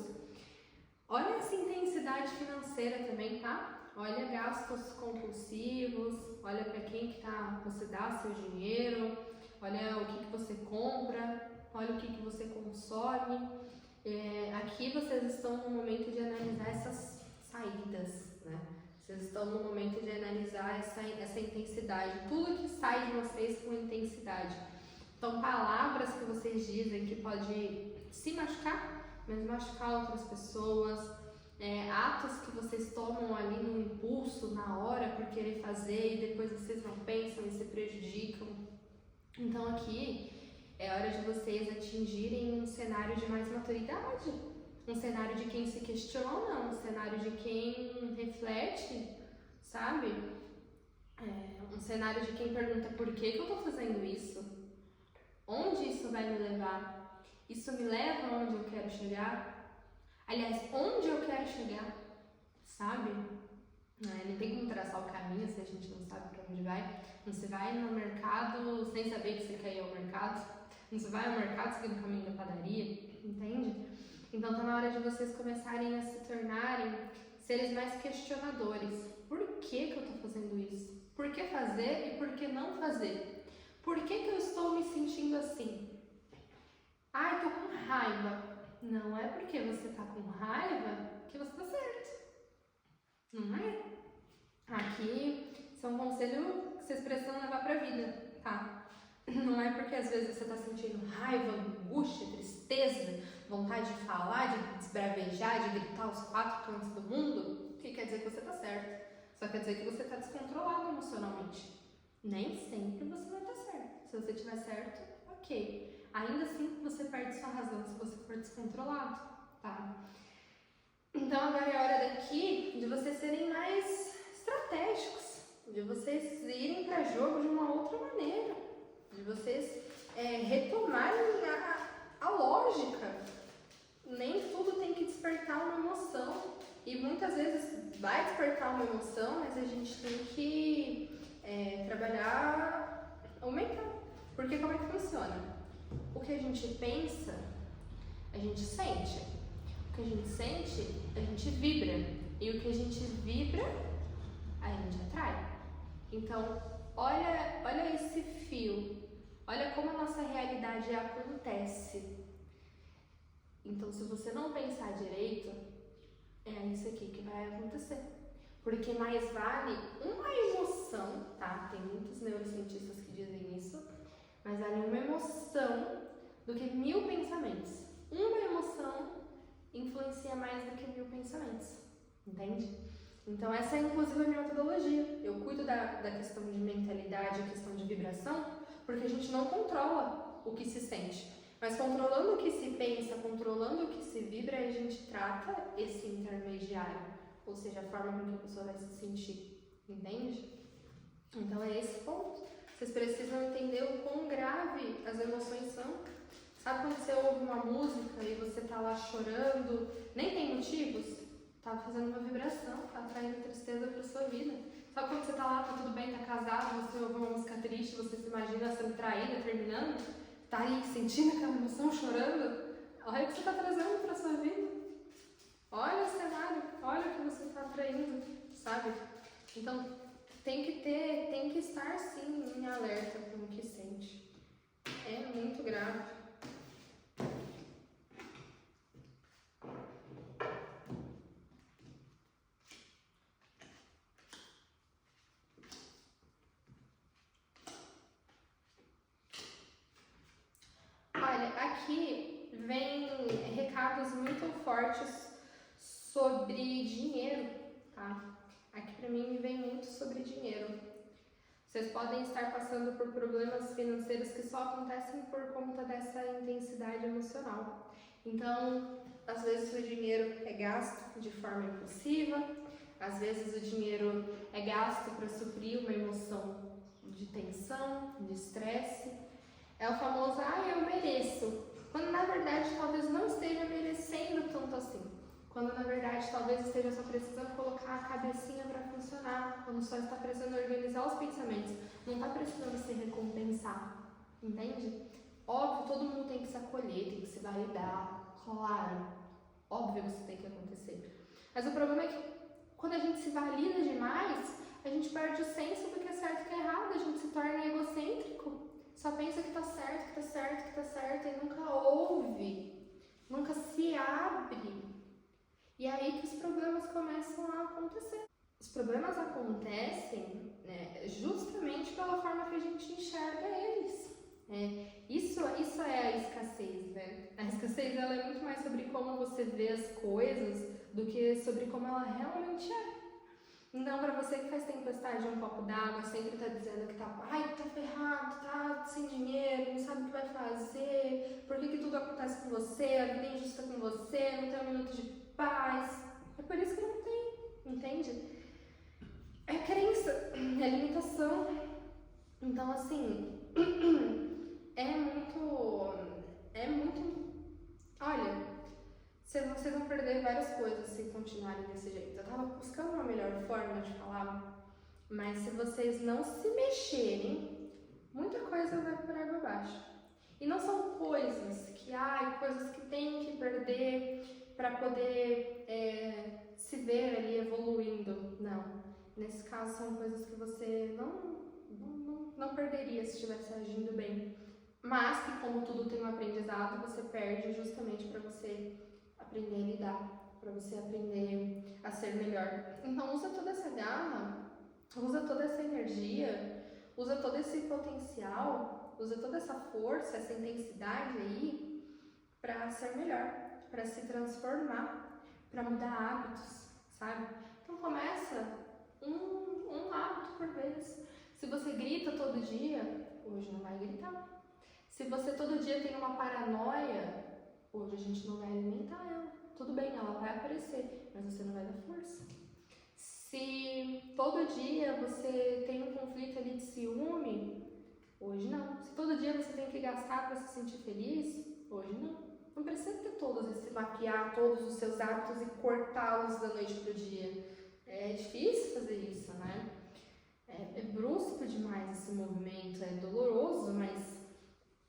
[SPEAKER 1] Olha essa intensidade financeira também, tá? Olha gastos compulsivos, olha para quem que você dá seu dinheiro, olha o que você compra, olha o que você consome. Aqui vocês estão no momento de analisar essas saídas, né? Vocês estão no momento de analisar essa intensidade, tudo que sai de vocês com intensidade. Então, palavras que vocês dizem que pode se machucar, mas machucar outras pessoas, atos que vocês tomam ali no impulso, na hora, por querer fazer e depois vocês não pensam e se prejudicam. Então, aqui é hora de vocês atingirem um cenário de mais maturidade. Um cenário de quem se questiona, um cenário de quem reflete, sabe? Um cenário de quem pergunta por que eu tô fazendo isso? Onde isso vai me levar? Isso me leva onde eu quero chegar? Aliás, onde eu quero chegar? Sabe? Não tem como traçar o caminho se a gente não sabe para onde vai. Não se vai no mercado sem saber que você quer ir ao mercado. Não se vai ao mercado seguindo o caminho da padaria, entende? Então tá na hora de vocês começarem a se tornarem seres mais questionadores. Por que eu tô fazendo isso? Por que fazer e por que não fazer? Por que eu estou me sentindo assim? Ai, tô com raiva. Não é porque você tá com raiva que você tá certo. Não é? Aqui, isso é um conselho que vocês precisam levar pra vida, tá? Não é porque às vezes você tá sentindo raiva, angústia, tristeza, vontade de falar, de desbravejar, de gritar os 4 cantos do mundo, que quer dizer que você tá certo. Só quer dizer que você tá descontrolado emocionalmente. Nem sempre você vai estar certo. Se você estiver certo, ok. ainda assim você perde sua razão se você for descontrolado, tá? Então agora é hora daqui de vocês serem mais estratégicos, de vocês irem para jogo de uma outra maneira, de vocês retomarem a lógica. Nem tudo tem que despertar uma emoção. E muitas vezes vai despertar uma emoção, mas a gente tem que trabalhar o mental. Porque como é que funciona? O que a gente pensa, a gente sente. O que a gente sente, a gente vibra. E o que a gente vibra, a gente atrai. Então, olha esse fio. Olha como a nossa realidade acontece. Então, se você não pensar direito, é isso aqui que vai acontecer. Porque mais vale uma emoção, tá? Tem muitos neurocientistas que dizem isso, mas vale uma emoção do que 1000 pensamentos. Uma emoção influencia mais do que 1000 pensamentos, entende? Então essa é inclusive a minha metodologia. Eu cuido da questão de mentalidade, a questão de vibração, porque a gente não controla o que se sente. Mas controlando o que se pensa, controlando o que se vibra, a gente trata esse intermediário, ou seja, a forma com que a pessoa vai se sentir, entende? Então é esse ponto. Vocês precisam entender o quão grave as emoções são. Sabe quando você ouve uma música e você tá lá chorando, nem tem motivos? Tá fazendo uma vibração, tá atraindo tristeza pra sua vida. Sabe quando você tá lá, tá tudo bem, tá casado, você ouve uma música triste, você se imagina sendo traída, terminando? Tá aí sentindo aquela emoção, chorando? Olha o que você tá trazendo pra sua vida. Olha o cenário, olha o que você tá atraindo, sabe? Então, tem que estar sim em alerta com o que sente. É muito grave. Olha, aqui vem recados muito fortes sobre dinheiro, tá? Aqui pra mim vem muito sobre dinheiro. Vocês podem estar passando por problemas financeiros que só acontecem por conta dessa intensidade emocional. Então, às vezes o dinheiro é gasto de forma impulsiva, às vezes o dinheiro é gasto para suprir uma emoção de tensão, de estresse. É o famoso, eu mereço. Quando na verdade talvez não esteja merecendo tanto assim. Quando na verdade talvez esteja só precisando colocar a cabecinha para funcionar. Quando só está precisando organizar os pensamentos. Não está precisando se recompensar. Entende? Óbvio, todo mundo tem que se acolher, tem que se validar. Claro. Óbvio que isso tem que acontecer. Mas o problema é que quando a gente se valida demais, a gente perde o senso do que é certo e que é errado. A gente se torna egocêntrico. Só pensa que tá certo, que tá certo, que tá certo e nunca ouve, nunca se abre. E é aí que os problemas começam a acontecer. Os problemas acontecem justamente pela forma que a gente enxerga eles. Isso é a escassez, né? A escassez ela é muito mais sobre como você vê as coisas do que sobre como ela realmente é. Então, pra você que faz tempestade em um copo d'água, sempre tá dizendo que tá ferrado, tá sem dinheiro, não sabe o que vai fazer, por que tudo acontece com você, a vida é injusta com você, não tem um minuto de paz. É por isso que não tem, entende? É crença, é limitação. Então, assim, é muito. Olha. Vocês vão perder várias coisas se continuarem desse jeito. Eu tava buscando uma melhor forma de falar, mas se vocês não se mexerem, muita coisa vai por água abaixo. E não são coisas que tem que perder para poder se ver ali evoluindo. Não. Nesse caso são coisas que você não perderia se estivesse agindo bem. Mas que como tudo tem um aprendizado, você perde justamente para você aprender a lidar, para você aprender a ser melhor. Então usa toda essa garra, usa toda essa energia, usa todo esse potencial, usa toda essa força, essa intensidade aí para ser melhor, para se transformar, para mudar hábitos, sabe? Então começa um hábito por vez. Se você grita todo dia, hoje não vai gritar. Se você todo dia tem uma paranoia, hoje a gente não vai alimentar ela. Tudo bem, ela vai aparecer, mas você não vai dar força. Se todo dia você tem um conflito ali de ciúme, hoje não. Se todo dia você tem que gastar para se sentir feliz, hoje não. Não precisa ter todos esse mapear todos os seus hábitos e cortá-los da noite pro dia. É difícil fazer isso, né? É brusco demais esse movimento, é doloroso, mas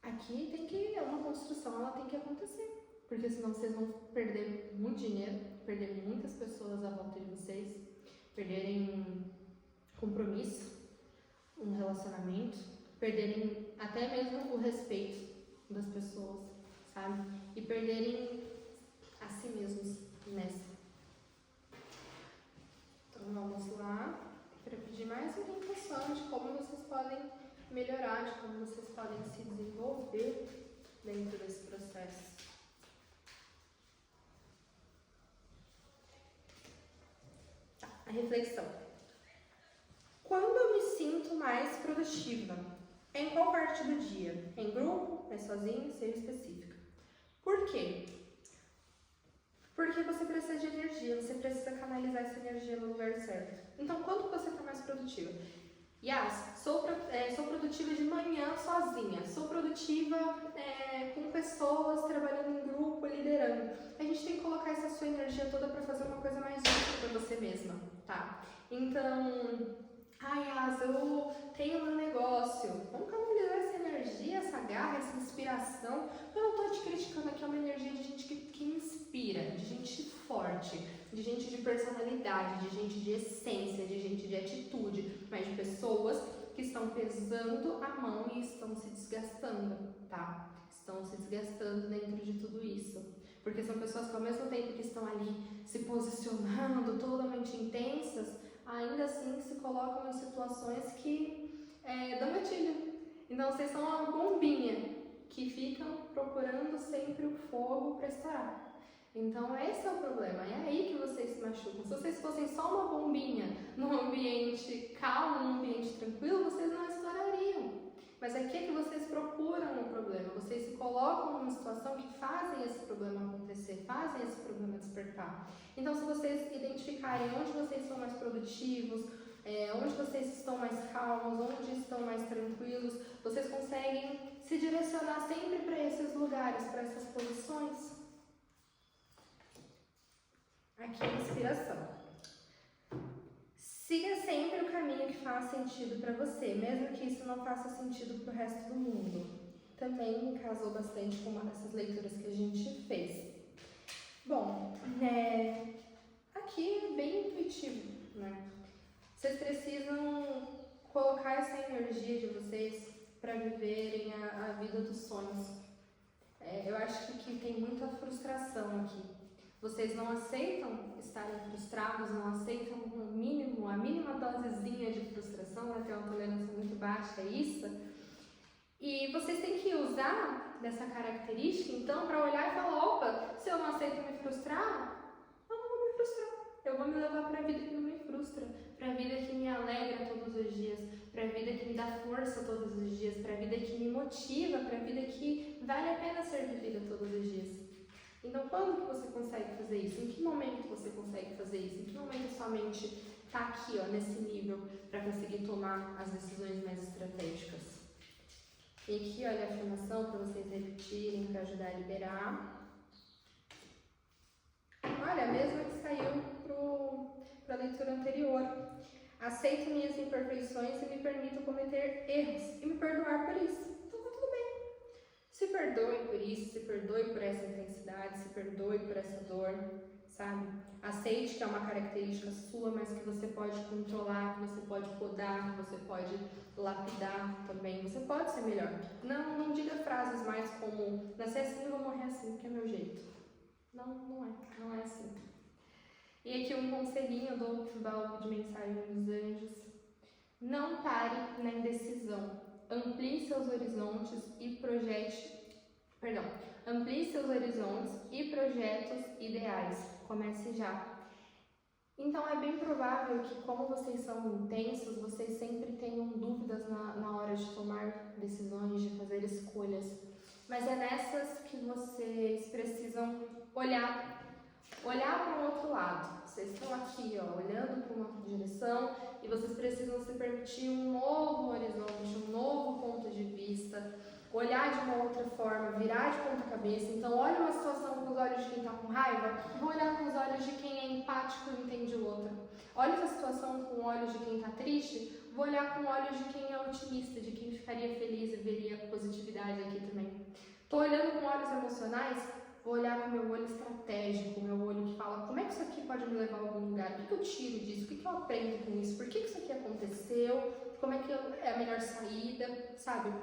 [SPEAKER 1] aqui tem que, é uma construção, ela tem que acontecer. Porque senão vocês vão perder muito dinheiro, perder muitas pessoas à volta de vocês, perderem compromisso, um relacionamento, perderem até mesmo o respeito das pessoas, sabe? E perderem a si mesmos nessa. Então vamos lá para pedir mais orientação de como vocês podem melhorar, de como vocês podem se desenvolver dentro desse processo. Tá, a reflexão. Quando eu me sinto mais produtiva? Em qual parte do dia? Em grupo? É sozinho? Seja específica. Por quê? Porque você precisa de energia, você precisa canalizar essa energia no lugar certo. Então, quando você está mais produtiva? Yas, sou produtiva de manhã sozinha, sou produtiva com pessoas, trabalhando em grupo, liderando. A gente tem que colocar essa sua energia toda para fazer uma coisa mais útil para você mesma, tá? Então, Yas, eu tenho meu negócio. Vamos canalizar essa energia, essa garra, essa inspiração. Eu não tô te criticando aqui, é uma energia de gente que inspira, de gente forte, de gente de personalidade, de gente de essência, de gente de atitude, mas de pessoas que estão pesando a mão e estão se desgastando, tá? Estão se desgastando dentro de tudo isso. Porque são pessoas que ao mesmo tempo que estão ali se posicionando, totalmente intensas, ainda assim se colocam em situações que dão gatilho. Então vocês são uma bombinha que ficam procurando sempre o fogo para estourar. Então esse é o problema, é aí que vocês se machucam. Se vocês fossem só uma bombinha num ambiente calmo, num ambiente tranquilo, vocês não estourariam. Mas aqui é que vocês procuram o problema, vocês se colocam numa situação que fazem esse problema acontecer, fazem esse problema despertar. Então se vocês identificarem onde vocês são mais produtivos, onde vocês estão mais calmos, onde estão mais tranquilos, vocês conseguem se direcionar sempre para esses lugares, para essas posições. Aqui a inspiração. Siga sempre o caminho que faz sentido para você, mesmo que isso não faça sentido para o resto do mundo. Também me casou bastante com uma dessas leituras que a gente fez. Bom, aqui é bem intuitivo, né? Vocês precisam colocar essa energia de vocês para viverem a vida dos sonhos. Eu acho que tem muita frustração aqui. Vocês não aceitam estarem frustrados, não aceitam a mínima dosezinha de frustração, vai ter uma tolerância muito baixa a isso. E vocês têm que usar dessa característica, então, para olhar e falar, opa, se eu não aceito me frustrar, eu não vou me frustrar. Eu vou me levar para a vida que não me frustra, para a vida que me alegra todos os dias, para a vida que me dá força todos os dias, para a vida que me motiva, para a vida que vale a pena ser vivida todos os dias. Então, quando que você consegue fazer isso? Em que momento você consegue fazer isso? Em que momento sua mente está aqui, nesse nível, para conseguir tomar as decisões mais estratégicas? E aqui, olha, a afirmação para vocês repetirem, para ajudar a liberar. Olha, a mesma que saiu para a leitura anterior. Aceito minhas imperfeições e me permito cometer erros e me perdoar por isso. Se perdoe por isso, se perdoe por essa intensidade, se perdoe por essa dor, sabe? Aceite que é uma característica sua, mas que você pode controlar, que você pode podar, que você pode lapidar também. Você pode ser melhor. Não diga frases mais como nascer assim, eu vou morrer assim, porque é meu jeito. Não é assim. E aqui um conselhinho do baú de mensagem dos anjos. Não pare na indecisão. Amplie seus horizontes e amplie seus horizontes e projetos ideais. Comece já. Então é bem provável que, como vocês são intensos, vocês sempre tenham dúvidas na hora de tomar decisões, de fazer escolhas. Mas é nessas que vocês precisam olhar para o outro lado. Vocês estão aqui, ó, olhando para uma direção e vocês precisam se permitir um novo horizonte, um novo ponto de vista, olhar de uma outra forma, virar de ponta cabeça. Então, olha uma situação com os olhos de quem está com raiva e vou olhar com os olhos de quem é empático e entende o outro. Olha essa situação com olhos de quem está triste, vou olhar com olhos de quem é otimista, de quem ficaria feliz e veria positividade aqui também. Estou olhando com olhos emocionais, vou olhar com o meu olho estratégico, o meu olho que fala como é que isso aqui pode me levar a algum lugar, o que eu tiro disso, o que eu aprendo com isso, por que isso aqui aconteceu, como é que é a melhor saída, sabe?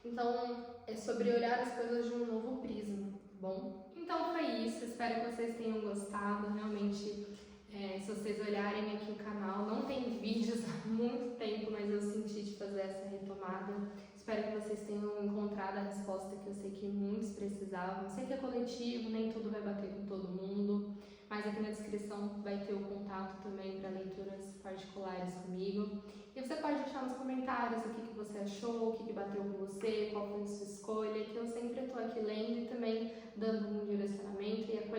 [SPEAKER 1] Então, é sobre olhar as coisas de um novo prisma, tá bom? Então foi isso, espero que vocês tenham gostado, realmente, se vocês olharem aqui o canal, não tem vídeos há muito tempo, mas eu senti de fazer essa retomada. Espero que vocês tenham encontrado a resposta que eu sei que muitos precisavam. Eu sei que é coletivo, nem tudo vai bater com todo mundo, mas aqui na descrição vai ter o contato também para leituras particulares comigo. E você pode deixar nos comentários o que você achou, o que bateu com você, qual foi a sua escolha, que eu sempre estou aqui lendo e também dando um direcionamento e acolhendo.